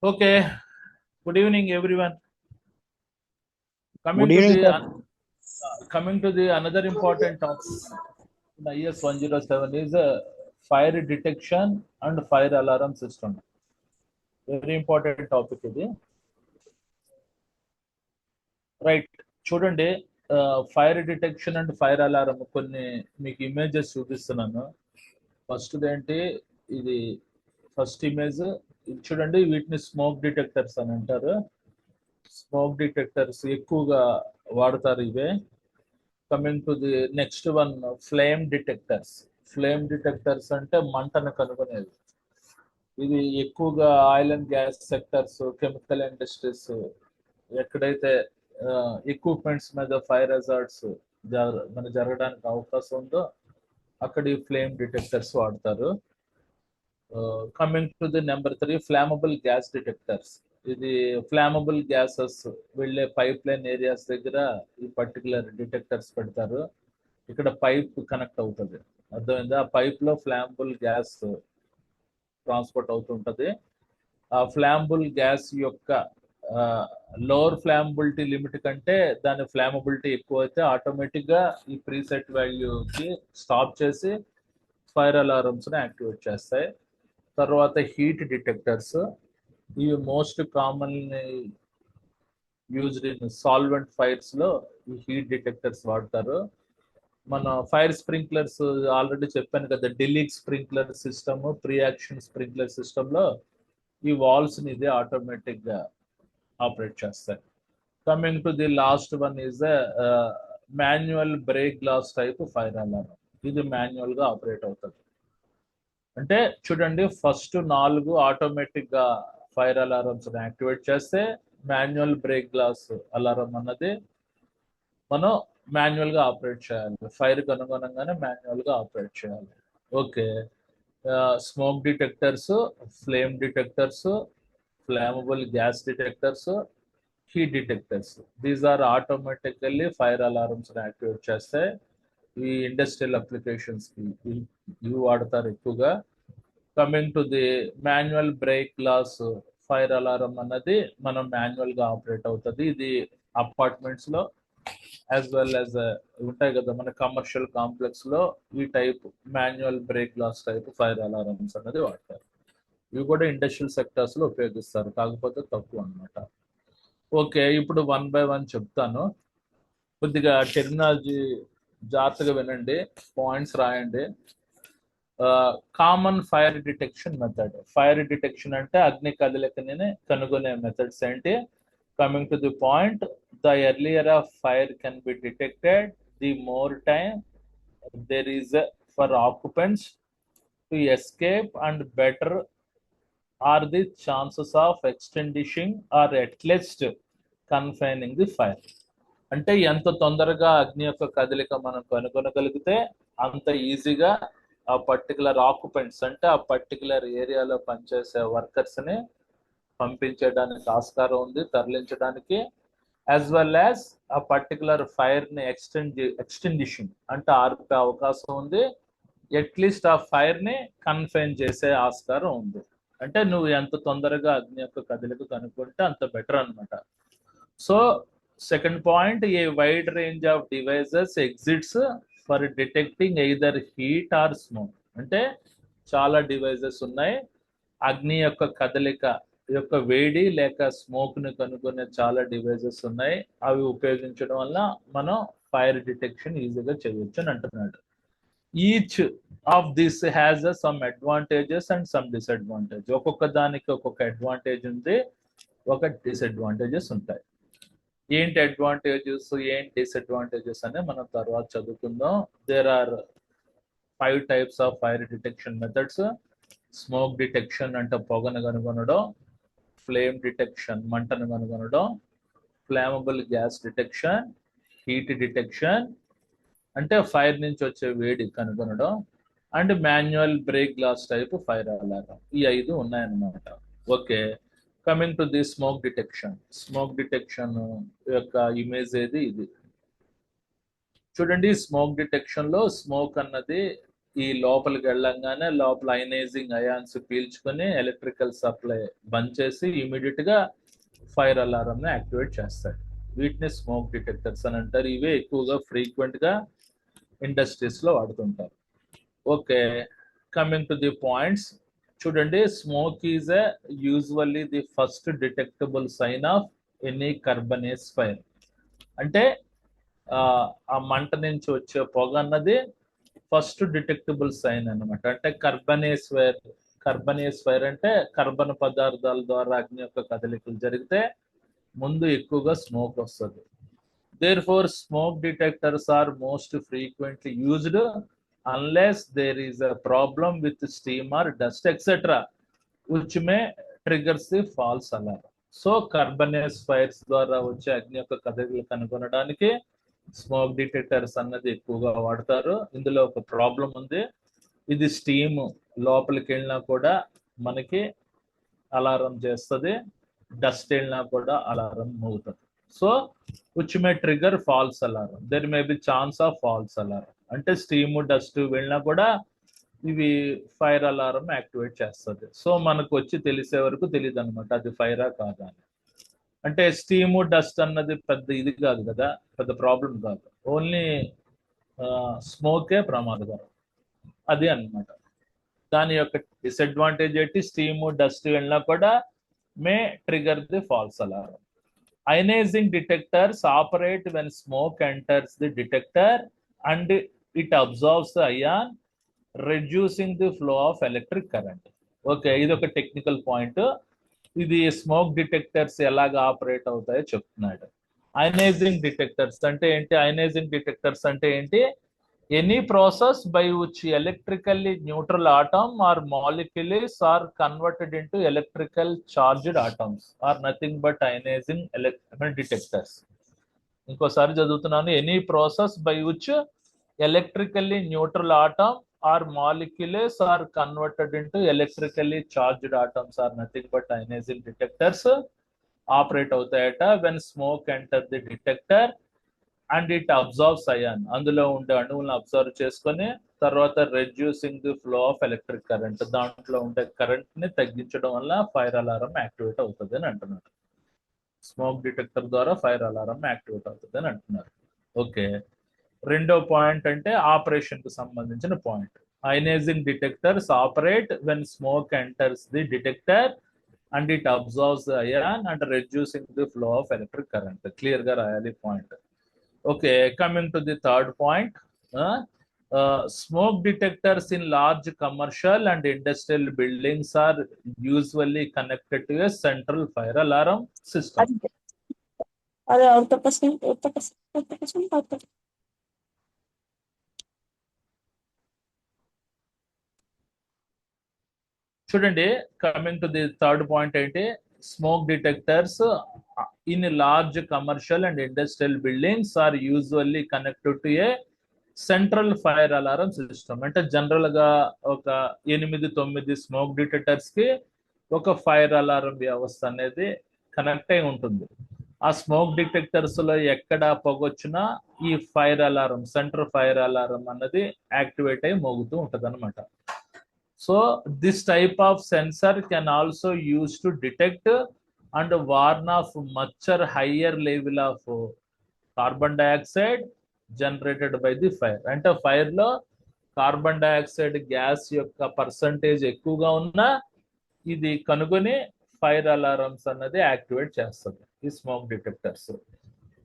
Okay, good evening, everyone. Good evening, sir. Coming to the another important topic in IS 107 is fire detection and fire alarm system. Very important topic ఇది. Right చూడండి, fire detection and fire alarm కొన్ని మీకు images చూపిస్తున్నాను. First ఏంటి, ఇది first image ఇది చూడండి. వీటిని స్మోక్ డిటెక్టర్స్ అని అంటారు. స్మోక్ డిటెక్టర్స్ ఎక్కువగా వాడతారు ఇవే. Coming to the next one, flame detectors. Flame detectors అంటే మంటను కనుగొనేది. ఇది ఎక్కువగా oil and gas sectors, chemical industries, ఎక్కడైతే ఎక్విప్మెంట్స్ మీద ఫైర్ హజార్డ్స్ మన జరగడానికి అవకాశం ఉందో అక్కడ ఈ ఫ్లేమ్ డిటెక్టర్స్ వాడతారు. Coming to the number 3, flammable gas detectors. ఇది ఫ్లామబుల్ గ్యాసెస్ వెళ్ళే పైప్ లైన్ ఏరియాస్ దగ్గర ఈ పర్టికులర్ డిటెక్టర్స్ పెడతారు. ఇక్కడ పైప్ కనెక్ట్ అవుతుంది, అర్థమైంది. ఆ పైప్ లో ఫ్లామబుల్ గ్యాస్ ట్రాన్స్పోర్ట్ అవుతుంటది. ఆ ఫ్లామబుల్ గ్యాస్ యొక్క లోవర్ ఫ్లామబిలిటీ లిమిట్ కంటే దాని ఫ్లామబిలిటీ ఎక్కువ అయితే ఆటోమేటిక్ గా ఈ ప్రీసెట్ వాల్యూకి స్టాప్ చేసి ఫైర్ అలారమ్స్ ని యాక్టివేట్ చేస్తాయి. తర్వాత హీట్ డిటెక్టర్స్. ఇవి most commonly used in solvent fires లో ఈ హీట్ డిటెక్టర్స్ వాడతారు. మన ఫైర్ స్ప్రింక్లర్స్ ఆల్రెడీ చెప్పాను కదా, deluge sprinkler system, pre action sprinkler system లో ఈ వాల్స్ ని ఇదే ఆటోమేటిక్ గా ఆపరేట్ చేస్తాయి. Coming to the last one is manual break glass type fire alarm. ఇది మాన్యువల్ గా ఆపరేట్ అవుతుంది. అంటే చూడండి, ఫస్ట్ 4 ఆటోమేటిక్ గా ఫైర్ అలారమ్స్ యాక్టివేట్ చేస్తే మాన్యువల్ బ్రేక్ గ్లాస్ అలారం అన్నది మనం మాన్యువల్ గా ఆపరేట్ చేయాలి. ఫైర్ కి అనుగుణంగానే మాన్యువల్ గా ఆపరేట్ చేయాలి. Okay, smoke detectors, flame detectors, flammable gas detectors, heat detectors. These are automatically fire alarms activate చేస్తాయి. ఈ ఇండస్ట్రియల్ అప్లికేషన్స్ కి ఇవి వాడతారు ఎక్కువగా. Coming to the manual break glass fire alarm అన్నది మనం మాన్యువల్ గా ఆపరేట్ అవుతుంది. ఇది అపార్ట్మెంట్స్ లో యాజ్ వెల్ యాజ్ ఉంటాయి కదా మన కమర్షియల్ కాంప్లెక్స్ లో ఈ type manual break glass type fire alarms అన్నది వాడతారు. ఇవి కూడా ఇండస్ట్రియల్ సెక్టర్స్ లో ఉపయోగిస్తారు, కాకపోతే తక్కువ అన్నమాట. ఓకే, ఇప్పుడు 1 by 1 చెప్తాను. కొద్దిగా టెర్మినాలజీ జాగ్రత్తగా వినండి, పాయింట్స్ రాయండి. Common fire detection method. Fire detection అంటే అగ్ని కదలికని కనుగొనే మెథడ్స్ ఏంటి? Coming to the point, the earlier of fire can be detected, the more time there is for occupants to escape and better are the chances of extinguishing or at least confining the fire. అంటే ఎంత తొందరగా అగ్ని యొక్క కదలిక మనం కనుగొనగలిగితే అంత ఈజీగా ఆ పర్టికులర్ ఆక్యుపెంట్స్ అంటే ఆ పర్టికులర్ ఏరియాలో పనిచేసే వర్కర్స్ ని పంపించడానికి ఆస్కారం ఉంది, తరలించడానికి. యాజ్ వెల్ యాజ్ ఆ పర్టికులర్ ఫైర్ ని ఎక్స్టెండిషన్ అంటే ఆర్పే అవకాశం ఉంది. అట్లీస్ట్ ఆ ఫైర్ ని కన్ఫైన్ చేసే ఆస్కారం ఉంది. అంటే నువ్వు ఎంత తొందరగా అగ్ని యొక్క కదలిక కనుక్కుంటే అంత బెటర్ అనమాట. So second point, A wide range of devices exits for detecting either heat are smoke. అంటే చాలా డివైజెస్ ఉన్నాయి, అగ్ని యొక్క కదలిక యొక్క వేడి లేక స్మోక్ ని కనుగొనే చాలా డివైజెస్ ఉన్నాయి. అవి ఉపయోగించడం వల్ల మనం ఫైర్ డిటెక్షన్ ఈజీగా చేయొచ్చు అని అంటున్నాడు. Each of this has some advantages and some disadvantage. ఒక్కొక్క దానికి ఒక్కొక్క అడ్వాంటేజ్ ఉంది, ఒక డిసడ్వాంటేజెస్ ఉంటాయి. ఏంటి అడ్వాంటేజెస్, ఏంటి డిసడ్వాంటేజెస్ అని మనం తర్వాత చదువుకుందాం. There are 5 types of fire detection methods. Smoke detection అంటే పొగను కనుగొనడం, ఫ్లేమ్ డిటెక్షన్ మంటను కనుగొనడం, flammable gas detection, heat detection అంటే ఫైర్ నుంచి వచ్చే వేడి కనుగొనడం, and manual break glass type fire alarm. ఈ 5 ఉన్నాయన్నమాట. Okay, coming to the smoke detection. Smoke detection యొక్క ఇమేజ్ ఏది ఇది చూడండి. స్మోక్ డిటెక్షన్ లో స్మోక్ అన్నది ఈ లోపలికి వెళ్ళంగానే లోపల అయనైజింగ్ అయాన్స్ పీల్చుకొని ఎలక్ట్రికల్ సప్లై బంద్ చేసి ఇమీడియట్ గా ఫైర్ అలారం ని యాక్టివేట్ చేస్తాడు. వీటిని స్మోక్ డిటెక్టర్స్ అని అంటారు. ఇవే ఎక్కువగా ఫ్రీక్వెంట్ గా ఇండస్ట్రీస్ లో వాడుతుంటారు. Okay, coming to the points. చూడండి, smoke is usually the first detectable sign of any carbonaceous fire. అంటే ఆ మంట నుంచి వచ్చే పొగ అన్నది ఫస్ట్ డిటెక్టబుల్ సైన్ అన్నమాట. అంటే కార్బనేస్ ఫైర్ అంటే కర్బన పదార్థాల ద్వారా అగ్ని యొక్క కదలికలు జరిగితే ముందు ఎక్కువగా స్మోక్ వస్తుంది. Therefore, smoke detectors are most frequently used unless there is a problem with steam or dust, etc., which may triggers the false alarm. So carbonaceous fires ద్వారా వచ్చే అగ్ని యొక్క కదలికలు కనుగొనడానికి స్మోక్ డిటెక్టర్స్ అన్నది ఎక్కువగా వాడతారు. ఇందులో ఒక ప్రాబ్లం ఉంది. ఇది స్టీమ్ లోపలికి వెళ్ళినా కూడా మనకి అలారం చేస్తుంది, డస్ట్ వెళ్ళినా కూడా అలారం మోగుతుంది. So which may trigger false alarm. There may be chance of false alarm. అంటే స్టీమ్ డస్ట్ వెళ్ళినా కూడా ఇవి ఫైర్ అలారం యాక్టివేట్ చేస్తుంది. సో మనకు వచ్చి తెలిసే వరకు తెలియదు అనమాట అది ఫైరా కాదా అని. అంటే స్టీమ్ డస్ట్ అన్నది పెద్ద ఇది కాదు కదా, పెద్ద ప్రాబ్లం కాదు. ఓన్లీ స్మోకే ప్రమాదకరం, అది అన్నమాట. దాని యొక్క డిసడ్వాంటేజ్ ఏంటి? స్టీమ్ డస్ట్ వెళ్ళినా కూడా may trigger the false alarm. Ionizing detectors operate when smoke enters the detector and it absorbs the ion, reducing the flow of electric current. Okay, ఇది ఒక టెక్నికల్ పాయింట్. ఇది స్మోక్ డిటెక్టర్స్ ఎలాగ operate అవుతాయో చెప్తున్నాడు. Ionising detectors అంటే ఏంటి? Ionising detectors అంటే ఏంటి? Any process by which electrically neutral atom or molecules are converted into electrical charged atoms or nothing but ionizing detectors. ఇంకోసారి చదువుతున్నాను. Any process by which electrically neutral atom or molecules are converted into electrically charged atoms or nothing but ionizing detectors operate అవుతాయట when smoke enter the detector and it absorbs ion. అందులో ఉండే అణువులను absorb చేసుకొని తర్వాత reducing the flow of electric current, దాంట్లో ఉండే current ని తగ్గించడం వల్ల ఫైర్ అలారం యాక్టివేట్ అవుతుంది అని అంటున్నారు. స్మోక్ డిటెక్టర్ ద్వారా ఫైర్ అలారం యాక్టివేట్ అవుతుంది అని అంటున్నారు. ఓకే, రెండో పాయింట్ అంటే ఆపరేషన్ కు సంబంధించిన point. Ionising detectors operate when smoke enters the detector and it absorbs ion and reducing the flow of electric current. Clear గా రాయాలి point. Okay, coming to the third point, smoke detectors in large commercial and industrial buildings are usually connected to a central fire alarm system. చూడండి, coming to the third point ఏంటి? Smoke detectors in large commercial and industrial buildings are usually connected to a central fire alarm system. అంటే general గా ఒక 8-9 smoke detectors కి ఒక fire alarm వ్యవస్థ అనేది connect అయి ఉంటుంది. ఆ స్మోక్ డిటెక్టర్స్ లో ఎక్కడ పొగొచ్చినా ఈ fire alarm, central fire alarm అన్నది యాక్టివేట్ అయి మోగుతూ ఉంటది అనమాట. So this type of sensor can also use to detect and warn of much higher level of carbon dioxide generated by the fire. అంటే fire లో carbon dioxide gas యొక్క percentage ఎక్కువగా ఉన్నా ఇది కనుగొని ఫైర్ అలారమ్స్ అన్నది యాక్టివేట్ చేస్తుంది ఈ smoke detectors.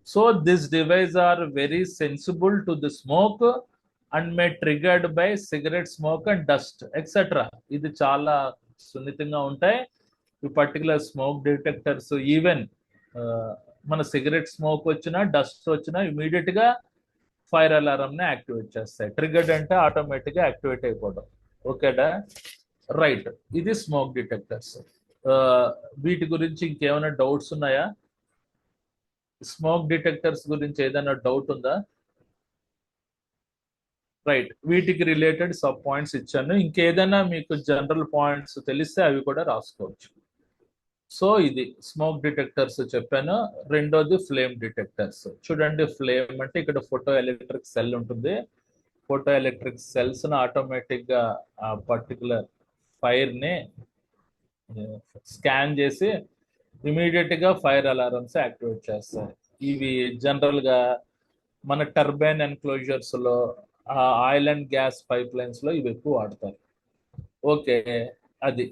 So this device are very sensible to the smoke and may triggered by cigarette smoke and dust etcetera. ఇది చాలా సున్నితంగా ఉంటాయి ఈ పర్టికులర్ స్మోక్ డిటెక్టర్స్. ఈవెన్ మన సిగరెట్ స్మోక్ వచ్చినా డస్ట్ వచ్చినా ఇమీడియట్ గా ఫైర్ అలారం ని యాక్టివేట్ చేస్తాయి. ట్రిగర్డ్ అంటే ఆటోమేటిక్ గా యాక్టివేట్ అయిపోవడం. ఓకేడా, రైట్. ఇది స్మోక్ డిటెక్టర్స్. వీటి గురించి ఇంకేమైనా డౌట్స్ ఉన్నాయా? స్మోక్ డిటెక్టర్స్ గురించి ఏదైనా డౌట్ ఉందా? రైట్, వీటికి రిలేటెడ్ సబ్ పాయింట్స్ ఇచ్చాను. ఇంకేదైనా మీకు జనరల్ పాయింట్స్ తెలిస్తే అవి కూడా రాసుకోవచ్చు. సో ఇది స్మోక్ డిటెక్టర్స్ చెప్పాను. రెండోది ఫ్లేమ్ డిటెక్టర్స్. చూడండి, ఫ్లేమ్ అంటే ఇక్కడ ఫోటో ఎలక్ట్రిక్ సెల్ ఉంటుంది. ఫోటో ఎలక్ట్రిక్ సెల్స్ ఆటోమేటిక్ గా ఆ పర్టికులర్ ఫైర్ ని స్కాన్ చేసి ఇమీడియట్ గా ఫైర్ అలారమ్స్ యాక్టివేట్ చేస్తాయి. ఇవి జనరల్ గా మన టర్బైన్ ఎన్క్లోజర్స్ లో, oil and gas pipe lines లో ఇవి ఎక్కువ వాడతారు. ఓకే, అది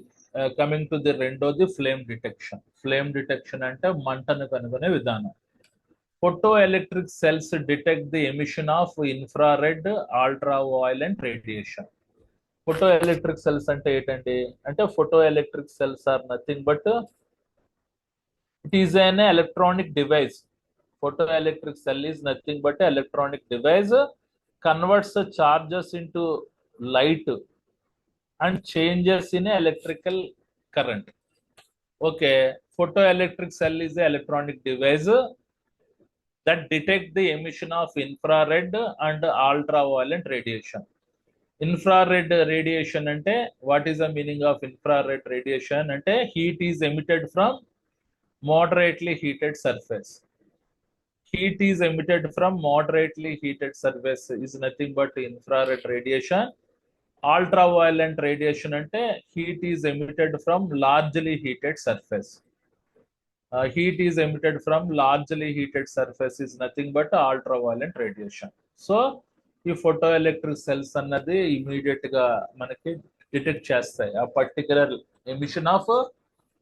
కమింగ్ టు ది రెండోది ఫ్లేమ్ డిటెక్షన్. ఫ్లేమ్ డిటెక్షన్ అంటే మంటను కనుగొనే విధానం. Photo electric cells detect the emission of infrared, ultra violent radiation. Photo electric cells అంటే ఏంటండి అంటే, photo electric cells are nothing but it is an electronic device. Photoelectric cell is nothing but an electronic device, converts the charges into light and changes in electrical current. Okay, photoelectric cell is an electronic device that detect the emission of infrared and ultraviolet radiation. Infrared radiation ante, what is the meaning of infrared radiation? Ante heat is emitted from moderately heated surface. Heat is emitted from moderately heated surface is nothing but infrared radiation. Ultraviolet radiation ante heat is emitted from largely heated surface. Heat is emitted from largely heated surface is nothing but ultraviolet radiation. So ఈ photo electric cells అన్నది immediate గా మనకి detect చేస్తాయి ఆ particular emission of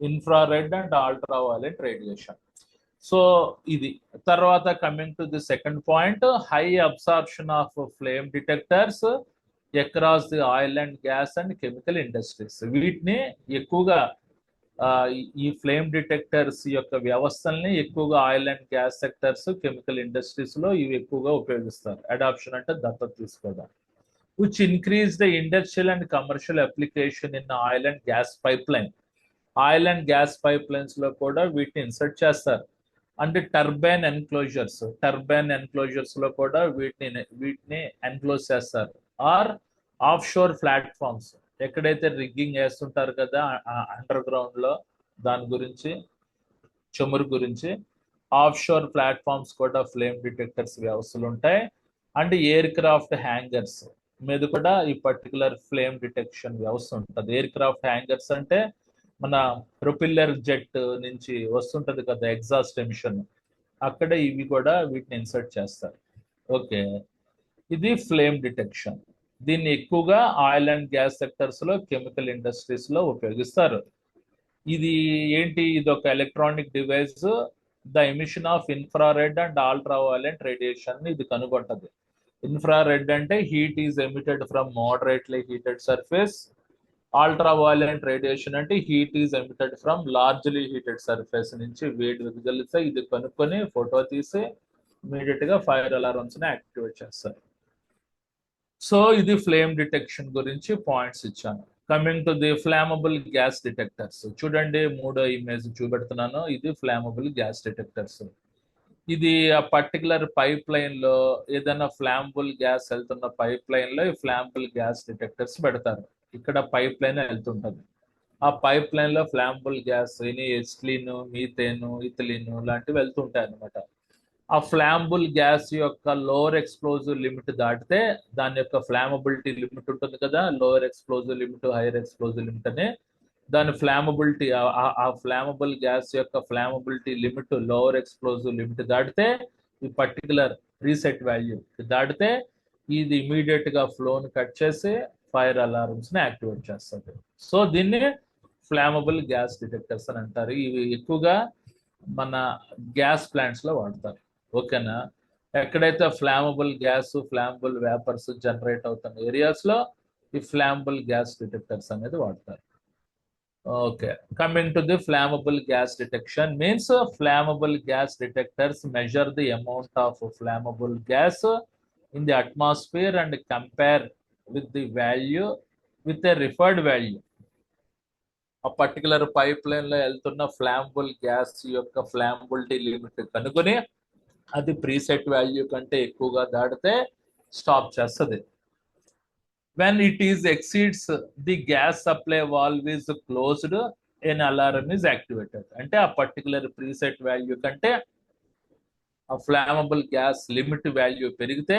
infrared and ultraviolet radiation. So ఇది తర్వాత coming to the second point, high absorption of flame detectors across the oil and gas and chemical industries. వీటిని ఎక్కువగా ఈ ఫ్లేమ్ డిటెక్టర్స్ యొక్క వ్యవస్థల్ని ఎక్కువగా oil and gas sectors, chemical industries లో ఇవి ఎక్కువగా ఉపయోగిస్తారు. అడాప్షన్ అంటే దత్తత తీసుకోవడం. Which increase the industrial and commercial application in oil and gas pipe line. Oil and gas pipe lines లో కూడా వీటిని ఇన్సర్ట్ చేస్తారు. అంటే టర్బైన్ ఎన్క్లోజర్స్ లో కూడా వీటిని ఎన్క్లోజ్ చేస్తారు. ఆర్ ఆఫ్ షోర్ ప్లాట్ఫామ్స్, ఎక్కడైతే రిగ్గింగ్ వేస్తుంటారు కదా అండర్ గ్రౌండ్ లో, దాని గురించి చమురు గురించి ఆఫ్ షోర్ ప్లాట్ఫామ్స్ కూడా ఫ్లేమ్ డిటెక్టర్స్ వ్యవస్థలు ఉంటాయి. అండ్ ఎయిర్ క్రాఫ్ట్ హ్యాంగర్స్ మీద కూడా ఈ పర్టికులర్ ఫ్లేమ్ డిటెక్షన్ వ్యవస్థ ఉంటుంది. ఎయిర్ క్రాఫ్ట్ హ్యాంగర్స్ అంటే మన ప్రొపిల్లర్ జెట్ నుంచి వస్తుంటది కదా ఎగ్జాస్ట్ ఎమిషన్, అక్కడ ఇవి కూడా వీటిని ఇన్సర్ట్ చేస్తారు. ఓకే, ఇది ఫ్లేమ్ డిటెక్షన్. దీన్ని ఎక్కువగా ఆయిల్ అండ్ గ్యాస్ సెక్టర్స్ లో, కెమికల్ ఇండస్ట్రీస్ లో ఉపయోగిస్తారు. ఇది ఏంటి, ఇది ఒక electronic device, the emission of infrared and ultraviolet radiation ఇది కనుగొంటది. ఇన్ఫ్రారెడ్ అంటే heat is emitted from moderately heated surface. Ultraviolet radiation అంటే heat is emitted from largely heated surface నుంచి వేడి వెదజల్లితే ఇది కనుక్కొని ఫోటో తీసి ఇమీడియట్ గా ఫైర్ అలారమ్స్ ని యాక్టివేట్ చేస్తారు. సో ఇది ఫ్లేమ్ డిటెక్షన్ గురించి పాయింట్స్ ఇచ్చాను. Coming to the flammable gas detectors. చూడండి, మూడో ఇమేజ్ చూపెడుతున్నాను. ఇది ఫ్లామబుల్ గ్యాస్ డిటెక్టర్స్. ఇది ఆ పర్టికులర్ పైప్ లైన్ లో ఏదైనా ఫ్లామబుల్ గ్యాస్ వెళ్తున్న పైప్ లైన్ లో ఈ ఫ్లామబుల్ గ్యాస్ డిటెక్టర్స్ పెడతారు. ఇక్కడ పైప్ లైన్ వెళ్తుంటది. ఆ పైప్ లైన్ లో flammable gas acetylene, methane, ethylene లాంటివి వెళ్తుంటాయి అనమాట. ఆ ఫ్లామబుల్ గ్యాస్ యొక్క లోవర్ ఎక్స్ప్లోజివ్ లిమిట్ దాటితే దాని యొక్క ఫ్లామబిలిటీ లిమిట్ ఉంటుంది కదా, lower explosive limit, higher explosive limit అని. దాని ఫ్లామబిలిటీ, ఆ ఫ్లామబుల్ గ్యాస్ యొక్క flammability limit, lower explosive limit దాటితే ఈ పర్టికులర్ రీసెట్ వాల్యూ దాటితే ఇది ఇమీడియట్ గా ఫ్లోని కట్ చేసి ఫైర్ అలారమ్స్ ని యాక్టివేట్ చేస్తుంది. సో దీన్ని ఫ్లామబుల్ గ్యాస్ డిటెక్టర్స్ అని అంటారు. ఇవి ఎక్కువగా మన గ్యాస్ ప్లాంట్స్ లో వాడతారు. ఓకేనా, ఎక్కడైతే flammable gas, flammable vapours generate అవుతున్న ఏరియాస్ లో ఈ ఫ్లామబుల్ గ్యాస్ డిటెక్టర్స్ అనేది వాడతారు. Okay, coming to the flammable gas detection means flammable gas detectors measure the amount of flammable gas in the atmosphere and compare with the value with a referred value. ఆ particular pipe line లో వెళ్తున్న flammable gas యొక్క flammability limit కనుగొని అది preset value కంటే ఎక్కువగా దాటితే stop చేస్తుంది. when it is exceeds the gas supply valve is closed, an alarm is activated. అంటే ఆ పర్టికులర్ ప్రీసెట్ వాల్యూ కంటే ఆ ఫ్లామబుల్ గ్యాస్ లిమిట్ వాల్యూ పెరిగితే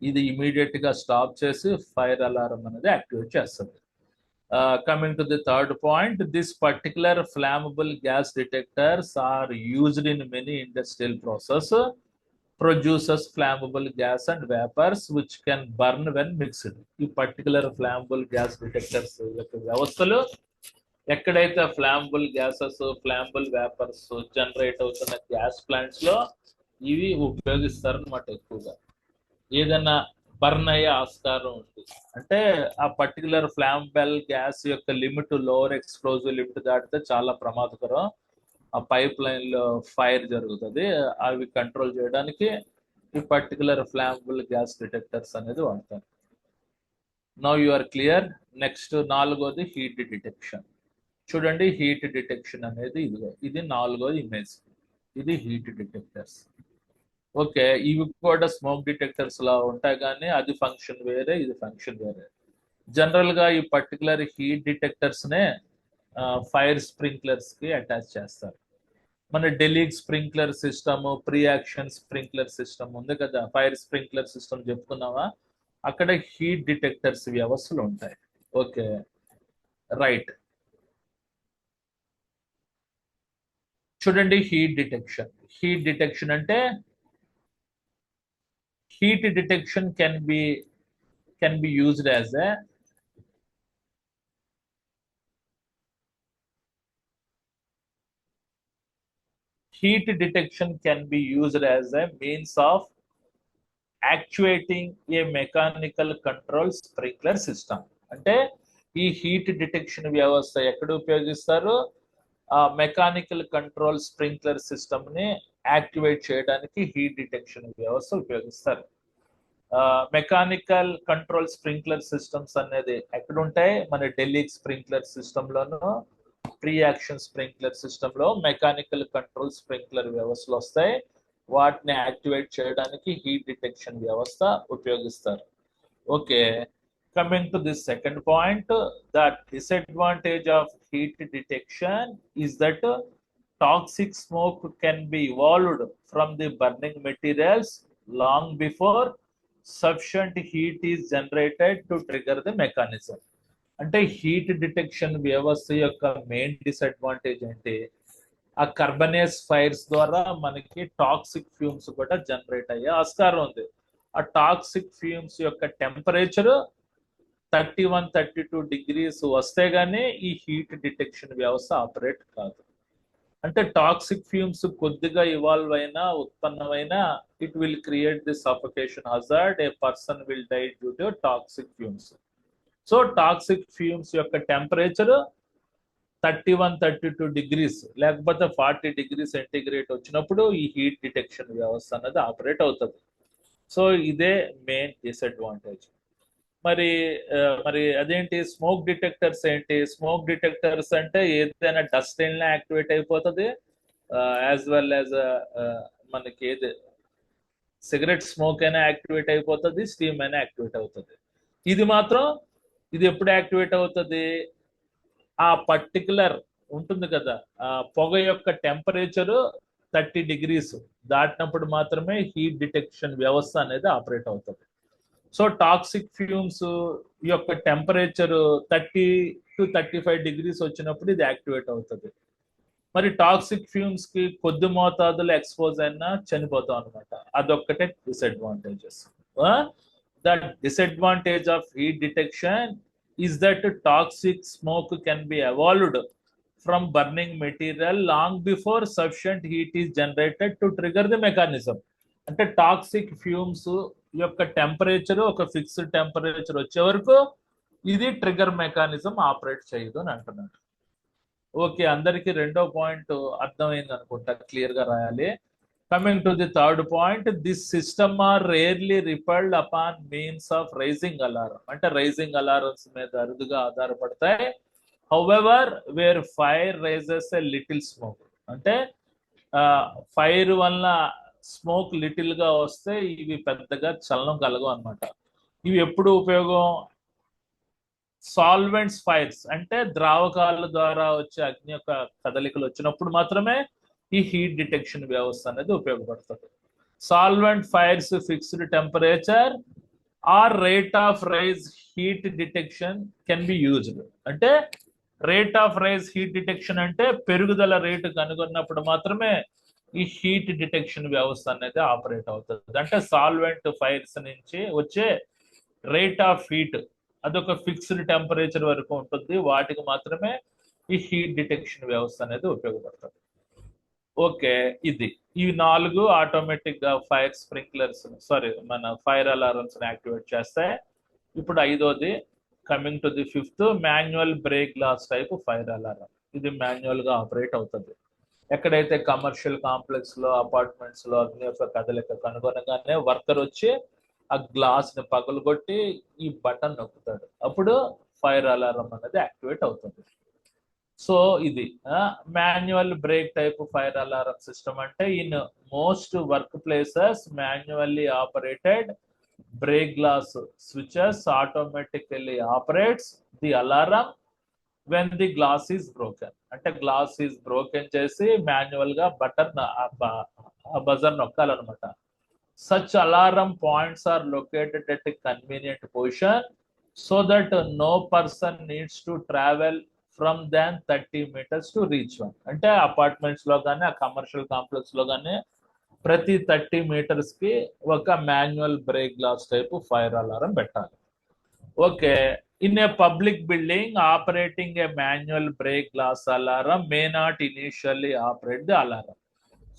ఇది ఇమీడియట్ గా స్టాప్ చేసి ఫైర్ అలారం అనేది యాక్టివేట్ చేస్తుంది. Coming to the third point, this particular flammable gas detectors are used in many industrial process, produces flammable gas and vapours which can burn when mixed. ఈ particular flammable gas detectors యొక్క వ్యవస్థలు ఎక్కడైతే flammable gases flammable vapours generate అవుతున్న gas plants లో ఇవి ఉపయోగిస్తారు అన్నమాట. ఎక్కువగా ఏదైనా బర్న్ అయ్యే ఆస్కారం ఉంది అంటే ఆ పర్టికులర్ ఫ్లామబుల్ గ్యాస్ యొక్క లిమిట్, లోవర్ ఎక్స్ప్లోజివ్ లిమిట్ దాటితే చాలా ప్రమాదకరం. ఆ పైప్ లైన్ లో ఫైర్ జరుగుతుంది. అవి కంట్రోల్ చేయడానికి ఈ పర్టికులర్ ఫ్లామబుల్ గ్యాస్ డిటెక్టర్స్ అనేది వాడతారు. Now you are clear. Next నాలుగోది హీట్ డిటెక్షన్. చూడండి, హీట్ డిటెక్షన్ అనేది ఇది నాలుగోది ఇమేజ్. ఇది హీట్ డిటెక్టర్స్. ఓకే, ఇవి కూడా స్మోక్ డిటెక్టర్స్ లా ఉంటాయి కానీ అది ఫంక్షన్ వేరే, ఇది ఫంక్షన్ వేరే. జనరల్ గా ఈ పర్టికులర్ హీట్ డిటెక్టర్స్ నే ఫైర్ స్ప్రింక్లర్స్ కి అటాచ్ చేస్తారు. మన deluge sprinkler system, pre action sprinkler system ఉంది కదా, ఫైర్ స్ప్రింక్లర్ సిస్టమ్ చెప్పుకున్నావా, అక్కడ హీట్ డిటెక్టర్స్ వ్యవస్థలు ఉంటాయి. Okay, right. చూడండి, హీట్ డిటెక్షన్. హీట్ డిటెక్షన్ అంటే heat detection can be used as a heat detection can be used as a means of actuating a mechanical control sprinkler system. అంటే ఈ heat detection వ్యవస్థ ఎక్కడ ఉపయోగిస్తారు? ఆ మెకానికల్ కంట్రోల్ స్ప్రింక్లర్ సిస్టమ్ ని activate చేయడానికి heat detection వ్యవస్థ ఉపయోగిస్తారు. మెకానికల్ కంట్రోల్ స్ప్రింక్లర్ సిస్టమ్స్ అనేది ఎక్కడ ఉంటాయి? మన ఢిల్లీ స్ప్రింక్లర్ సిస్టమ్ లోను, ప్రీ యాక్షన్ స్ప్రింక్లర్ సిస్టమ్ లో మెకానికల్ కంట్రోల్ స్ప్రింక్లర్ వ్యవస్థలు వస్తాయి. వాటిని యాక్టివేట్ చేయడానికి హీట్ డిటెక్షన్ వ్యవస్థ ఉపయోగిస్తారు. Okay, coming to this second point, the disadvantage of heat detection is that toxic smoke can be evolved from the burning materials long before sufficient heat is generated to trigger the mechanism. అంటే heat detection వ్యవస్థ యొక్క main disadvantage ఏంటి? ఆ కార్బనేస్ fires ద్వారా మనకి toxic fumes కూడా generate అయ్యే ఆస్కారం ఉంది. ఆ టాక్సిక్ ఫ్యూమ్స్ యొక్క టెంపరేచర్ 31-32 degrees వస్తే గానీ ఈ హీట్ డిటెక్షన్ వ్యవస్థ ఆపరేట్ కాదు. అంటే టాక్సిక్ ఫ్యూమ్స్ కొద్దిగా ఇవాల్వ్ అయినా, ఉత్పన్నమైనా, it will create the suffocation hazard. A person will die due to toxic fumes. So toxic fumes యొక్క టెంపరేచర్ 31-32 degrees లేకపోతే 40 degrees సెంటిగ్రేడ్ వచ్చినప్పుడు ఈ హీట్ డిటెక్షన్ వ్యవస్థ అనేది ఆపరేట్ అవుతుంది. సో ఇదే మెయిన్ డిసడ్వాంటేజ్. మరి అదేంటి స్మోక్ డిటెక్టర్స్ ఏంటి? స్మోక్ డిటెక్టర్స్ అంటే ఏదైనా డస్ట్ అయినా యాక్టివేట్ అయిపోతుంది, యాజ్ వెల్ యాజ్ మనకి ఏది సిగరెట్ స్మోక్ అయినా యాక్టివేట్ అయిపోతుంది, స్టీమ్ అయినా యాక్టివేట్ అవుతుంది. ఇది మాత్రం ఇది ఎప్పుడు యాక్టివేట్ అవుతుంది? ఆ పర్టికులర్ ఉంటుంది కదా, పొగ యొక్క టెంపరేచర్ 30 degrees దాటినప్పుడు మాత్రమే హీట్ డిటెక్షన్ వ్యవస్థ అనేది ఆపరేట్ అవుతుంది. సో టాక్సిక్ ఫ్యూమ్స్ యొక్క టెంపరేచర్ 30-35 degrees వచ్చినప్పుడు ఇది యాక్టివేట్ అవుతుంది. మరి టాక్సిక్ ఫ్యూమ్స్ కి కొద్ది మోతాదులో ఎక్స్పోజ్ అయినా చనిపోతాం అనమాట. అదొక్కటే disadvantages. The disadvantage of heat detection is that toxic smoke can be evolved from burning material long before sufficient heat is generated to trigger the mechanism. అంటే టాక్సిక్ ఫ్యూమ్స్ యొక్క temperature ఒక fixed temperature వచ్చే వరకు ఇది trigger mechanism operate చేయదు అని అంటున్నాడు. Okay, అందరికి రెండో పాయింట్ అర్థమైంది అనుకుంటా, క్లియర్ గా రాయాలి. Coming to the third point, this system are rarely relied upon means of raising alarm. అంటే రైజింగ్ అలారమ్స్ మీద అరుదుగా ఆధారపడతాయి. However where fire raises a little smoke, అంటే ఫైర్ వల్ల స్మోక్ లిటిల్ గా వస్తే ఇవి పెద్దగా చలనం కలగవు అనమాట. ఇవి ఎప్పుడు ఉపయోగం? సాల్వెంట్స్ ఫైర్స్ అంటే ద్రావకాల ద్వారా వచ్చే అగ్ని యొక్క కదలికలు వచ్చినప్పుడు మాత్రమే ఈ హీట్ డిటెక్షన్ వ్యవస్థ అనేది ఉపయోగపడుతుంది. Solvent fires fixed temperature or rate of rise heat detection can be used. అంటే rate of rise heat detection అంటే పెరుగుదల రేటు కనుగొన్నప్పుడు మాత్రమే ఈ హీట్ డిటెక్షన్ వ్యవస్థ అనేది ఆపరేట్ అవుతుంది. అంటే సాల్వెంట్ ఫైర్స్ నుంచి వచ్చే రేట్ ఆఫ్ హీట్ అదొక ఫిక్స్డ్ టెంపరేచర్ వరకు ఉంటుంది, వాటికి మాత్రమే ఈ హీట్ డిటెక్షన్ వ్యవస్థ అనేది ఉపయోగపడుతుంది. ఓకే, ఇది ఈ 4 ఆటోమేటిక్ గా ఫైర్ స్ప్రింక్లర్స్ మన ఫైర్ అలారమ్స్ యాక్టివేట్ చేస్తాయి. ఇప్పుడు 5వది, coming to the 5th, manual break glass type fire alarm. ఇది మాన్యువల్ గా ఆపరేట్ అవుతుంది. ఎక్కడైతే కమర్షియల్ కాంప్లెక్స్ లో, అపార్ట్మెంట్స్ లో అగ్ని యొక్క కదలిక కనుగొనగానే వర్కర్ వచ్చి ఆ గ్లాస్ ని పగలగొట్టి ఈ బటన్ నొక్కుతాడు, అప్పుడు ఫైర్ అలారం అనేది యాక్టివేట్ అవుతుంది. సో ఇది manual break type fire alarm system. అంటే in most work places manually operated break glass switches automatically operates the alarm when the glass is broken. అంటే గ్లాస్ ఈజ్ బ్రోకెన్ చేసి manual గా button buzzer నొక్కాలన్నమాట. Such alarm points are located at a convenient position so that no person needs to travel from than 30 meters to reach one. అంటే apartments లో కానీ ఆ commercial complex లో కానీ ప్రతి 30 meters కి ఒక manual break glass type fire alarm పెట్టాలి. Okay, in a public building operating a manual break glass alarm may not initially operate the alarm.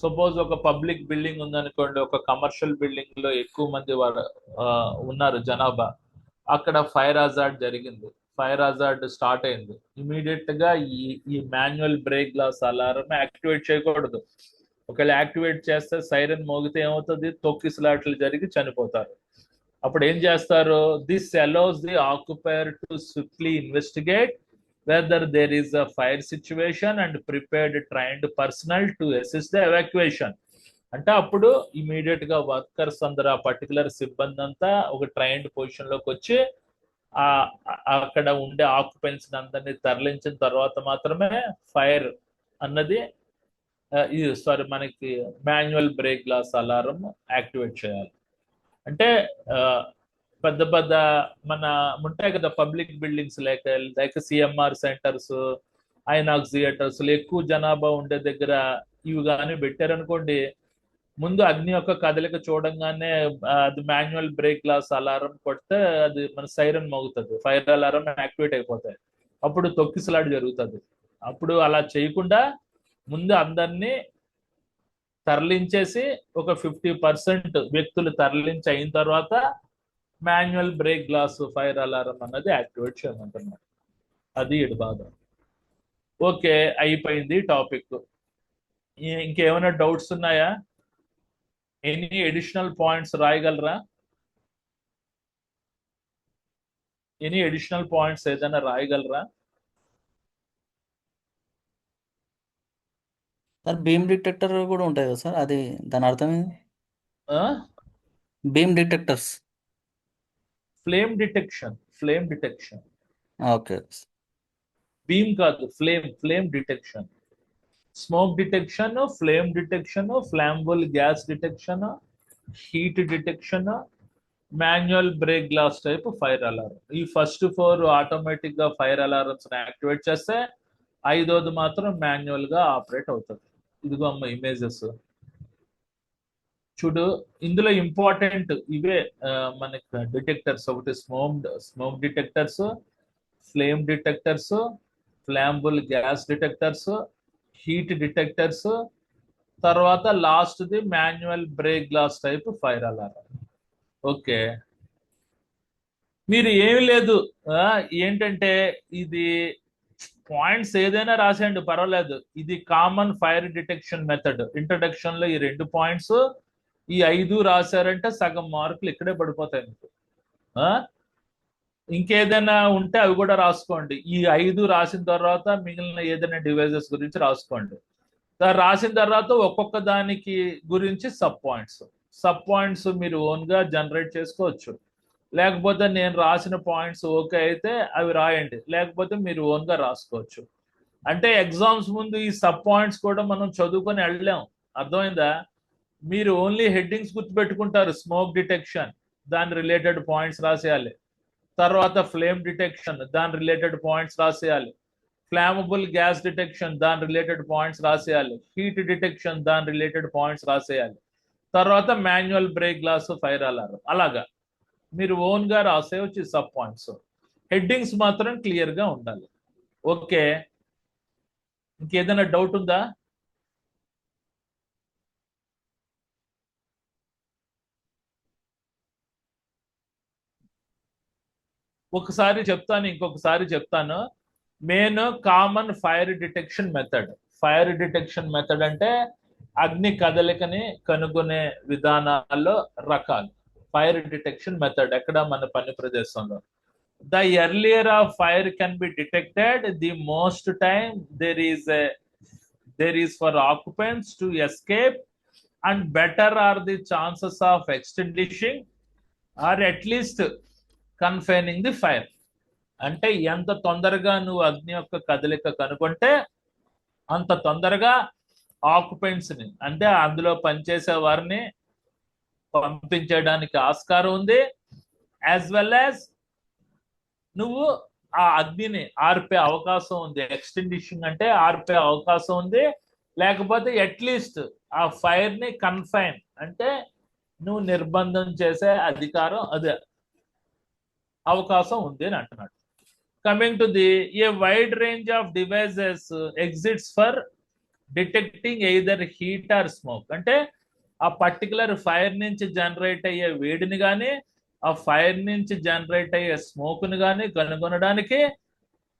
Suppose ఒక పబ్లిక్ బిల్డింగ్ ఉందనుకోండి, ఒక కమర్షియల్ బిల్డింగ్ లో ఎక్కువ మంది ఉన్నారు జనాభా, అక్కడ ఫైర్ హజార్డ్ జరిగింది, ఫైర్ హజార్డ్ స్టార్ట్ అయింది, ఇమీడియట్ గా ఈ manual break glass alarm activate చేయకూడదు. ఒకవేళ యాక్టివేట్ చేస్తే సైరన్ మోగితే ఏమవుతుంది? తొక్కిసలాట్లు జరిగి చనిపోతారు. అప్పుడు ఏం చేస్తారు? This allows the occupier to swiftly investigate whether there is a fire situation and prepared trained personnel to assist the evacuation. అంటే అప్పుడు ఇమీడియట్ గా వర్కర్స్ అందరూ ఆ పర్టికులర్ సిబ్బంది అంతా ఒక ట్రైన్డ్ పొజిషన్ లోకి వచ్చి అక్కడ ఉండే ఆక్యుపెంట్స్ అందరినీ తరలించిన తర్వాత మాత్రమే ఫైర్ అన్నది మనకి manual break glass alarm activate చేయాలి. అంటే పెద్ద పెద్ద మన ఉంటాయి కదా public buildings, like CMR centres, INOX theatres, ఎక్కువ జనాభా ఉండే దగ్గర ఇవి కానీ పెట్టారనుకోండి, ముందు అగ్ని యొక్క కదలిక చూడంగానే అది మాన్యువల్ బ్రేక్ గ్లాస్ అలారం కొడితే అది మన సైరన్ మోగుతుంది, ఫైర్ అలారం యాక్టివేట్ అయిపోతాయి, అప్పుడు తొక్కిసలాట జరుగుతుంది. అప్పుడు అలా చేయకుండా ముందు అందరినీ తరలించేసి ఒక 50% వ్యక్తులు తరలించి అయిన తర్వాత manual break glass fire alarm అన్నది యాక్టివేట్ చేయమంటున్నాడు. అది ఇటు బాధ. ఓకే, అయిపోయింది టాపిక్. ఇంకేమైనా డౌట్స్ ఉన్నాయా? ఎనీ అడిషనల్ పాయింట్స్ రాయగలరా? ఎనీ అడిషనల్ పాయింట్స్ ఏదైనా రాయగలరా? సార్ బీమ్ డిటెక్టర్ కూడా ఉంటాయి కదా సార్, అది దాని అర్థం ఏంది? Beam detectors, flame detection. Okay. Beam కాదు, flame detection. Smoke detection, flame detection, flammable gas detection, heat detection, manual break glass type fire alarm. ఈ ఫస్ట్ 4 ఆటోమేటిక్ గా ఫైర్ అలారమ్స్ యాక్టివేట్ చేస్తే 5వది మాత్రం మాన్యువల్ గా ఆపరేట్ అవుతుంది. ఇదిగో అమ్మ ఇమేజెస్ చూడు. ఇందులో ఇంపార్టెంట్ ఇవే మనకి డిటెక్టర్స్. ఒకటి smoke detectors, flame detectors, flammable gas detectors, heat detectors, తర్వాత last the manual break glass type fire alarm. Okay, మీరు ఏమి లేదు, ఏంటంటే ఇది పాయింట్స్ ఏదైనా రాసేయండి పర్వాలేదు. ఇది common fire detection method. Introduction లో ఈ 2 పాయింట్స్, ఈ 5 రాశారంటే సగం మార్కులు ఇక్కడే పడిపోతాయి మీకు. ఇంకేదైనా ఉంటే అవి కూడా రాసుకోండి. ఈ 5 రాసిన తర్వాత మిగిలిన ఏదైనా డివైజెస్ గురించి రాసుకోండి. రాసిన తర్వాత ఒక్కొక్క దానికి గురించి సబ్ పాయింట్స్ మీరు ఓన్ గా జనరేట్ చేసుకోవచ్చు. లేకపోతే నేను రాసిన పాయింట్స్ ఓకే అయితే అవి రాయండి, లేకపోతే మీరు ఓన్ గా రాసుకోవచ్చు. అంటే ఎగ్జామ్స్ ముందు ఈ సబ్ పాయింట్స్ కూడా మనం చదువుకొని వెళ్ళలేం. అర్థమైందా? మీరు ఓన్లీ హెడ్డింగ్స్ గుర్తుపెట్టుకుంటారు. స్మోక్ డిటెక్షన్, దాని రిలేటెడ్ పాయింట్స్ రాసేయాలి. తర్వాత ఫ్లేమ్ డిటెక్షన్, దాని రిలేటెడ్ పాయింట్స్ రాసేయాలి. ఫ్లామబుల్ గ్యాస్ డిటెక్షన్, దాని రిలేటెడ్ పాయింట్స్ రాసేయాలి. హీట్ డిటెక్షన్, దాని రిలేటెడ్ పాయింట్స్ రాసేయాలి. తర్వాత manual break glass, fire alarm. అలాగా మీరు ఓన్ గా రాసేయచ్చు సబ్ పాయింట్స్. హెడ్డింగ్స్ మాత్రం క్లియర్ గా ఉండాలి. ఓకే, ఇంకేదైనా డౌట్ ఉందా? ఒకసారి చెప్తాను, ఇంకొకసారి చెప్తాను. Main common fire detection method అంటే అగ్ని కదలికని కనుగొనే విధానాల్లో రకాలు. ఫైర్ డిటెక్షన్ మెథడ్ ఎక్కడ? మన పని ప్రదేశంలో. The earlier of fire can be detected, the most time there is for occupants to escape, and better are the chances of extinguishing or at least confining the fire. అంటే ఎంత తొందరగా నువ్వు అగ్ని యొక్క కదలిక కనుగొంటే అంత తొందరగా ఆక్యుపెంట్స్ ని, అంటే అందులో పనిచేసే వారిని పంపించడానికి ఆస్కారం ఉంది. యాజ్ వెల్ యాజ్ నువ్వు ఆ అగ్నిని ఆర్పే అవకాశం ఉంది. ఎక్స్టింగ్విషింగ్ అంటే ఆర్పే అవకాశం ఉంది. లేకపోతే అట్లీస్ట్ ఆ ఫైర్ ని కన్ఫైన్ అంటే నువ్వు నిర్బంధం చేసే అధికారం, అదే అవకాశం ఉంది అని అంటున్నాడు. Coming to the A wide range of devices exits for detecting either heat are smoke. అంటే ఆ పర్టికులర్ ఫైర్ నుంచి జనరేట్ అయ్యే వేడిని కానీ ఆ ఫైర్ నుంచి జనరేట్ అయ్యే స్మోక్ ని కానీ కనుగొనడానికి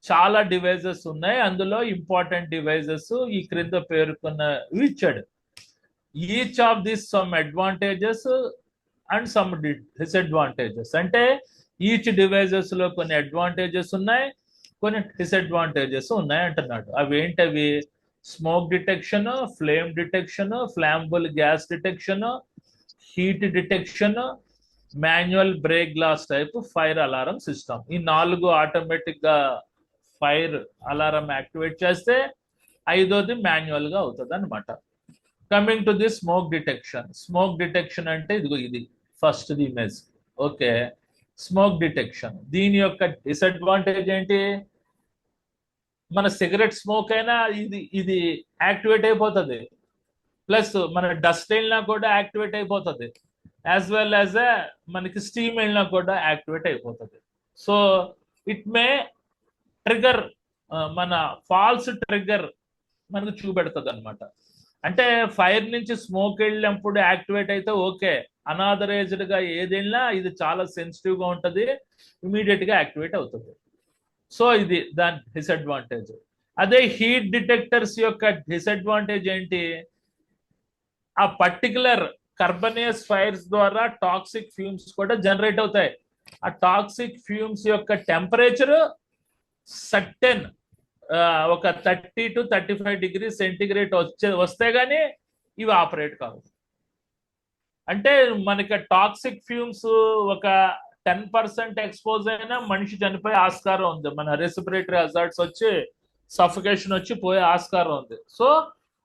చాలా డివైజెస్ ఉన్నాయి. అందులో ఇంపార్టెంట్ డివైజెస్ ఈ క్రింద పేర్కొన్నవి ఇచ్చాడు. Each of this some advantages and some disadvantages. అంటే ఈచ్ డివైజెస్ లో కొన్ని అడ్వాంటేజెస్ ఉన్నాయి, కొన్ని డిసడ్వాంటేజెస్ ఉన్నాయి అంటున్నాడు. అవి ఏంటవి? Smoke detection, flame detection, flammable gas detection, heat detection, manual break glass type fire alarm system. ఈ 4 ఆటోమేటిక్ గా ఫైర్ అలారం యాక్టివేట్ చేస్తే 5వది మాన్యువల్ గా అవుతుంది అనమాట. Coming to the smoke detection అంటే ఇదిగో ఇది first the image. Okay, smoke detection. దీని యొక్క డిసడ్వాంటేజ్ ఏంటి? మన సిగరెట్ స్మోక్ అయినా ఇది యాక్టివేట్ అయిపోతుంది. ప్లస్ మన డస్ట్ వెళ్ళినా కూడా యాక్టివేట్ అయిపోతుంది. యాజ్ వెల్ యాజ్ మనకి స్టీమ్ వెళ్ళినా కూడా యాక్టివేట్ అయిపోతుంది. సో ఇట్ మే ట్రిగర్, మన ఫాల్స్ ట్రిగర్ మనకు చూపెడుతుంది అనమాట. అంటే ఫైర్ నుంచి స్మోక్ వెళ్ళినప్పుడు యాక్టివేట్ అయితే ఓకే, అనాథరైజ్డ్ గా ఏది వెళ్ళినా ఇది చాలా సెన్సిటివ్ గా ఉంటుంది, ఇమీడియట్ గా యాక్టివేట్ అవుతుంది. సో ఇది దాని డిసడ్వాంటేజ్. అదే హీట్ డిటెక్టర్స్ యొక్క డిసడ్వాంటేజ్ ఏంటి? ఆ పర్టికులర్ కార్బనియస్ ఫైర్స్ ద్వారా టాక్సిక్ ఫ్యూమ్స్ కూడా జనరేట్ అవుతాయి. ఆ టాక్సిక్ ఫ్యూమ్స్ యొక్క టెంపరేచర్ సర్టెన్ ఒక 30 to 35 డిగ్రీ సెంటిగ్రేడ్ వస్తే గానీ ఇవి ఆపరేట్ కావు. అంటే మనకి టాక్సిక్ ఫ్యూమ్స్ ఒక 10% ఎక్స్పోజ్ అయినా మనిషి చనిపోయే ఆస్కారం ఉంది. మన రెస్పిరేటరీ హజార్డ్స్ వచ్చి సఫికేషన్ వచ్చి పోయే ఆస్కారం ఉంది. సో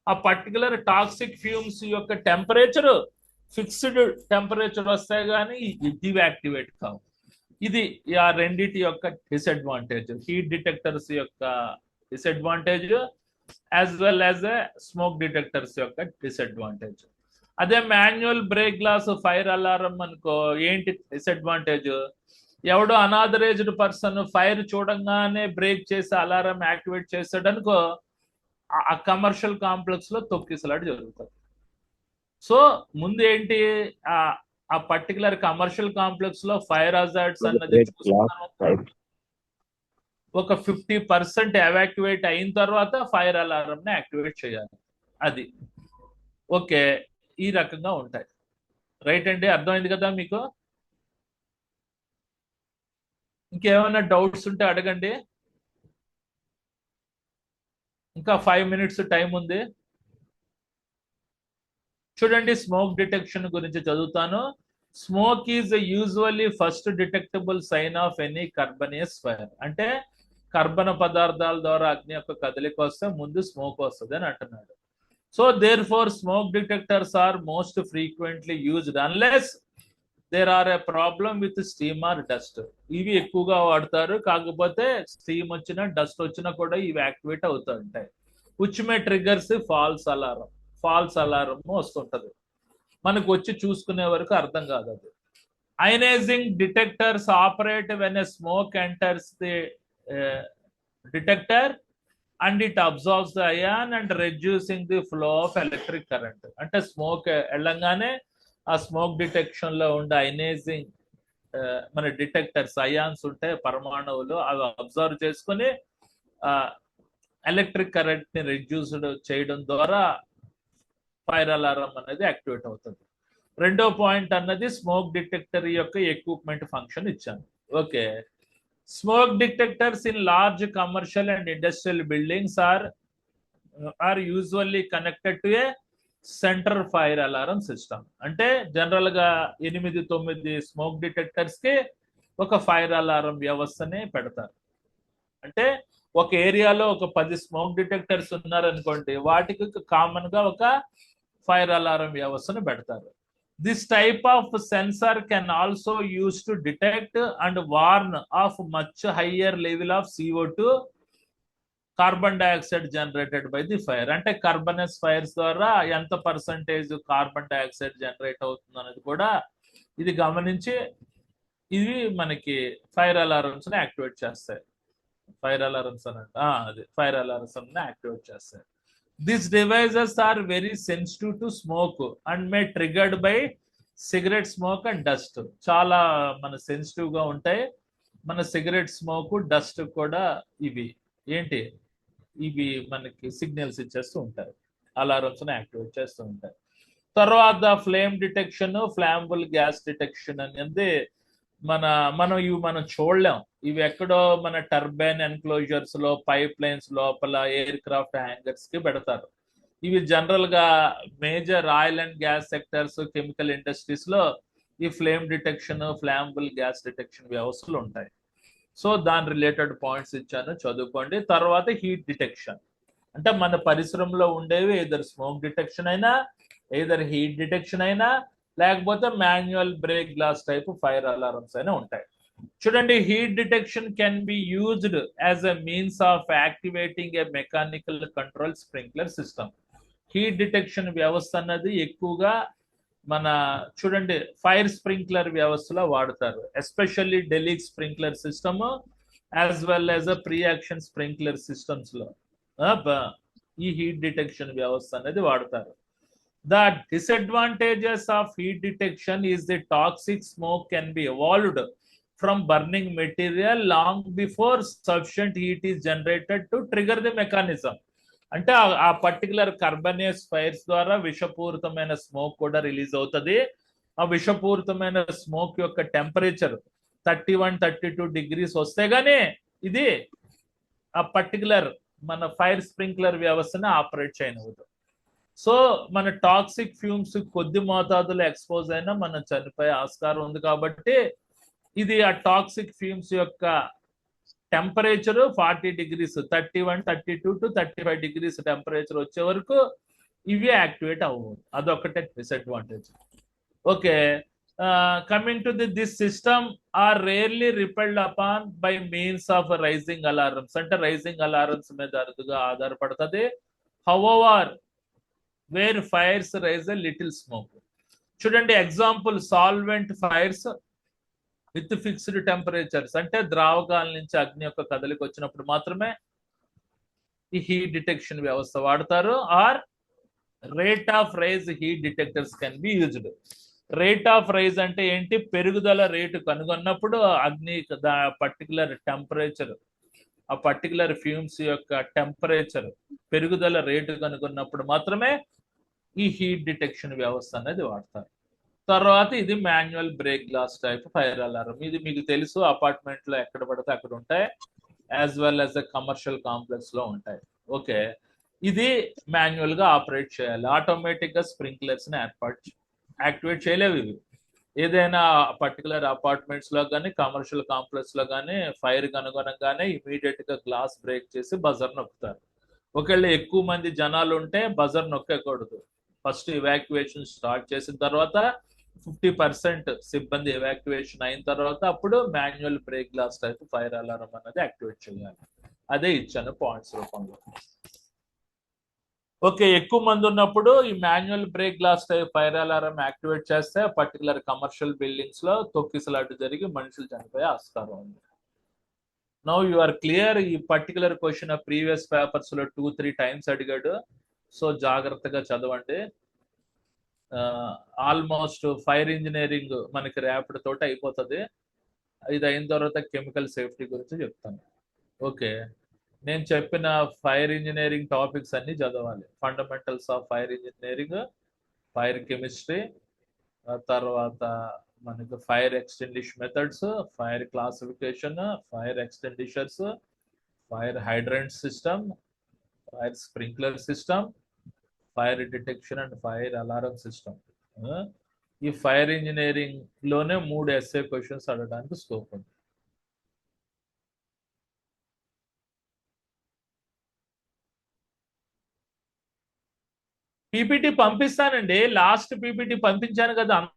ఆ పర్టికులర్ టాక్సిక్ ఫ్యూమ్స్ యొక్క టెంపరేచర్ ఫిక్స్డ్ టెంపరేచర్ వస్తాయి కానీ ఇవి యాక్టివేట్ కావు. ఇది ఆ రెండిటి యొక్క డిసడ్వాంటేజ్, హీట్ డిటెక్టర్స్ యొక్క disadvantage as well as smoke detectors యొక్క డిసడ్వాంటేజ్. అదే manual break glass fire alarm అనుకో, ఏంటి డిసడ్వాంటేజ్? ఎవడో అనాథరైజ్డ్ పర్సన్ ఫైర్ చూడంగానే బ్రేక్ చేసి అలారం యాక్టివేట్ చేస్తాడు అనుకో, ఆ కమర్షియల్ కాంప్లెక్స్ లో తొక్కిసలాట జరుగుతుంది. సో ముందు ఏంటి, ఆ పర్టికులర్ కమర్షియల్ కాంప్లెక్స్ లో ఫైర్ హజార్డ్స్ అన్నది ఒక 50% ఎవాక్యువేట్ అయిన తర్వాత ఫైర్ అలారం ని యాక్టివేట్ చేయాలి. అది ఓకే, ఈ రకంగా ఉంటాయి. రైట్ అండి, అర్థమైంది కదా మీకు? ఇంకేమైనా డౌట్స్ ఉంటే అడగండి. ఇంకా 5 minutes టైం ఉంది. చూడండి, స్మోక్ డిటెక్షన్ గురించి చదువుతాను. Smoke is usually first detectable sign of any carbonaceous fire. అంటే కర్బన పదార్థాల ద్వారా అగ్ని యొక్క కదలిక వస్తే ముందు స్మోక్ వస్తుంది అని అంటున్నాడు. So therefore smoke detectors are most frequently used unless there are a problem with steam or dust. ఇవి ఎక్కువగా వాడతారు, కాకపోతే స్టీమ్ వచ్చినా డస్ట్ వచ్చినా కూడా ఇవి యాక్టివేట్ అవుతూ ఉంటాయి. Which may triggers false alarm. False alarm వస్తుంటది, మనకు వచ్చి చూసుకునే వరకు అర్థం కాదు అది. Ionizing detectors operate when a smoke enters the detector and it absorbs the ion and reducing the flow of electric current. అంటే స్మోక్ వెళ్ళంగానే ఆ స్మోక్ డిటెక్షన్ లో ఉండే అయనైజింగ్ మన డిటెక్టర్స్ అయాన్స్ ఉంటాయి, పరమాణువులు, అవి అబ్జర్వ్ చేసుకుని ఎలక్ట్రిక్ కరెంట్ ని రెడ్యూస్ చేయడం ద్వారా ఫైర్ అలారం అనేది యాక్టివేట్ అవుతుంది. రెండో పాయింట్ అన్నది స్మోక్ డిటెక్టర్ యొక్క ఎక్విప్మెంట్ ఫంక్షన్ ఇచ్చాను. Okay, smoke detectors in large commercial and industrial buildings are usually connected to a centre fire alarm system. అంటే జనరల్ గా 8-9 స్మోక్ డిటెక్టర్స్ కి ఒక ఫైర్ అలారం వ్యవస్థని పెడతారు. అంటే ఒక ఏరియాలో ఒక 10 స్మోక్ డిటెక్టర్స్ ఉన్నారనుకోండి, వాటికి కామన్ గా ఒక ఫైర్ అలారం వ్యవస్థను పెడతారు. This type of sensor can also use to detect and warn of much higher level of CO2 carbon dioxide generated by the fire. అంటే కార్బనస్ ఫైర్స్ ద్వారా ఎంత పర్సంటేజ్ కార్బన్ డైఆక్సైడ్ జనరేట్ అవుతుంది అనేది కూడా ఇది గమనించి ఇవి మనకి ఫైర్ అలారమ్స్ ని యాక్టివేట్ చేస్తాయి. ఫైర్ అలారమ్స్ అని అది ఫైర్ అలారమ్స్ ని యాక్టివేట్ చేస్తాయి. This devices are very sensitive to smoke and may triggered by cigarette smoke and dust. చాలా మన సెన్సిటివ్ గా ఉంటాయి. మన సిగరెట్ స్మోక్, డస్ట్ కూడా ఇవి ఏంటి, ఇవి మనకి సిగ్నల్స్ ఇచ్చేస్తూ ఉంటాయి, అలారమ్స్ ని యాక్టివేట్ చేస్తూ ఉంటాయి. తర్వాత flame detection, flammable gas detection అనేది మనం చూడలేం. ఇవి ఎక్కడో మన టర్బైన్ ఎన్క్లోజర్స్ లో, పైప్ లైన్స్ లోపల, ఎయిర్ క్రాఫ్ట్ హ్యాంగర్స్ కి పెడతారు. ఇవి జనరల్ గా major oil and gas sectors, chemical industries లో ఈ flame detection, flammable gas detection వ్యవస్థలు ఉంటాయి. సో దాని రిలేటెడ్ పాయింట్స్ ఇచ్చాను, చదువుకోండి. తర్వాత హీట్ డిటెక్షన్ అంటే మన పరిశ్రమలో ఉండేవి ఎయిదర్ స్మోక్ డిటెక్షన్ అయినా, ఎయిదర్ హీట్ డిటెక్షన్ అయినా, లేకపోతే manual break glass type fire alarms అయినా ఉంటాయి. చూడండి, heat detection can be used as a means of activating a mechanical control sprinkler system. Heat detection వ్యవస్థ అన్నది ఎక్కువగా మన చూడండి ఫైర్ స్ప్రింక్లర్ వ్యవస్థలో వాడతారు. Especially deluge sprinkler system as well as a pre action sprinkler systems లో ఈ heat detection వ్యవస్థ అనేది వాడతారు. The disadvantages of heat detection is the toxic smoke can be evolved from burning material long before sufficient heat is generated to trigger the mechanism. అంటే ఆ particular కార్బనియస్ fires ద్వారా విషపూరితమైన smoke కూడా రిలీజ్ అవుతుంది. ఆ విషపూరితమైన స్మోక్ యొక్క టెంపరేచర్ 31-32 degrees వస్తే గానీ ఇది ఆ పర్టికులర్ మన ఫైర్ స్ప్రింక్లర్ వ్యవస్థను ఆపరేట్ చేయనవద్దు. సో మన టాక్సిక్ ఫ్యూమ్స్ కొద్ది మోతాదులో ఎక్స్పోజ్ అయినా మనం చనిపోయే ఆస్కారం ఉంది. కాబట్టి ఇది ఆ టాక్సిక్ ఫ్యూమ్స్ యొక్క temperature 40 degrees, 31-32 to 35 degrees temperature వచ్చే వరకు ఇవి యాక్టివేట్ అవ్వవు. అదొకటే disadvantage. Okay, coming to this system are rarely repelled upon by means of raising alarms. అంటే రైజింగ్ అలారమ్స్ మీద అరుదుగా ఆధారపడుతుంది. However where fires raise a little smoke. చూడండి, example solvent fires with fixed temperatures. అంటే ద్రావకాల నుంచి అగ్ని యొక్క కదలిక వచ్చినప్పుడు మాత్రమే ఈ హీట్ డిటెక్షన్ వ్యవస్థ వాడతారు. Or rate of rise heat detectors can be used. Rate of rise అంటే ఏంటి, పెరుగుదల రేటు కనుగొన్నప్పుడు అగ్ని పర్టికులర్ టెంపరేచర్, ఆ పర్టికులర్ ఫ్యూమ్స్ యొక్క టెంపరేచర్ పెరుగుదల రేటు కనుగొన్నప్పుడు మాత్రమే ఈ హీట్ డిటెక్షన్ వ్యవస్థ అనేది వాడతారు. తర్వాత ఇది manual break glass type fire alarm. ఇది మీకు తెలుసు, అపార్ట్మెంట్ లో ఎక్కడ పడితే అక్కడ ఉంటాయి, as well as the commercial complex లో ఉంటాయి. ఓకే, ఇది మాన్యువల్ గా ఆపరేట్ చేయాలి. ఆటోమేటిక్ గా స్ప్రింక్లర్స్ ని యాక్టివేట్ చేయలేవు ఇవి. ఏదైనా పర్టికులర్ అపార్ట్మెంట్స్ లో కానీ కమర్షియల్ కాంప్లెక్స్ లో కానీ ఫైర్ కనుగొనగానే ఇమీడియట్ గా గ్లాస్ బ్రేక్ చేసి బజర్ నొక్కుతారు. ఒకవేళ ఎక్కువ మంది జనాలు ఉంటే బజర్ నొక్కకూడదు. ఫస్ట్ ఇవాక్యువేషన్ స్టార్ట్ చేసిన తర్వాత 50% సిబ్బంది ఎవాక్యువేషన్ అయిన తర్వాత అప్పుడు manual break glass type fire alarm అనేది యాక్టివేట్ చేయాలి. అదే ఇచ్చాను పాయింట్స్ రూపంలో. ఓకే, ఎక్కువ మంది ఉన్నప్పుడు ఈ manual break glass type fire alarm activate చేస్తే పర్టికులర్ కమర్షియల్ బిల్డింగ్స్ లో తొక్కిసలాట జరిగి మనుషులు చనిపోయే ఆస్కారం ఉంది. Now you are clear. ఈ పర్టికులర్ క్వశ్చన్ ప్రీవియస్ పేపర్స్ లో 2-3 టైమ్స్ అడిగాడు, సో జాగ్రత్తగా చదవండి. ఆల్మోస్ట్ ఫైర్ ఇంజనీరింగ్ మనకి ర్యాపిడ్ తోటి అయిపోతుంది. ఇది అయిన తర్వాత కెమికల్ సేఫ్టీ గురించి చెప్తాను. ఓకే, నేను చెప్పిన ఫైర్ ఇంజనీరింగ్ టాపిక్స్ అన్ని చదవాలి. Fundamentals of fire engineering, fire chemistry, తర్వాత మనకి fire extinguish methods, fire classification, fire extinguishers, fire hydrant system, fire sprinkler system, fire detection and fire alarm system. ఈ fire engineering లోనే 3 SA questions అడగడానికి scope ఉంది. PPT పంపిస్తానండి, last PPT పంపించాను కదా.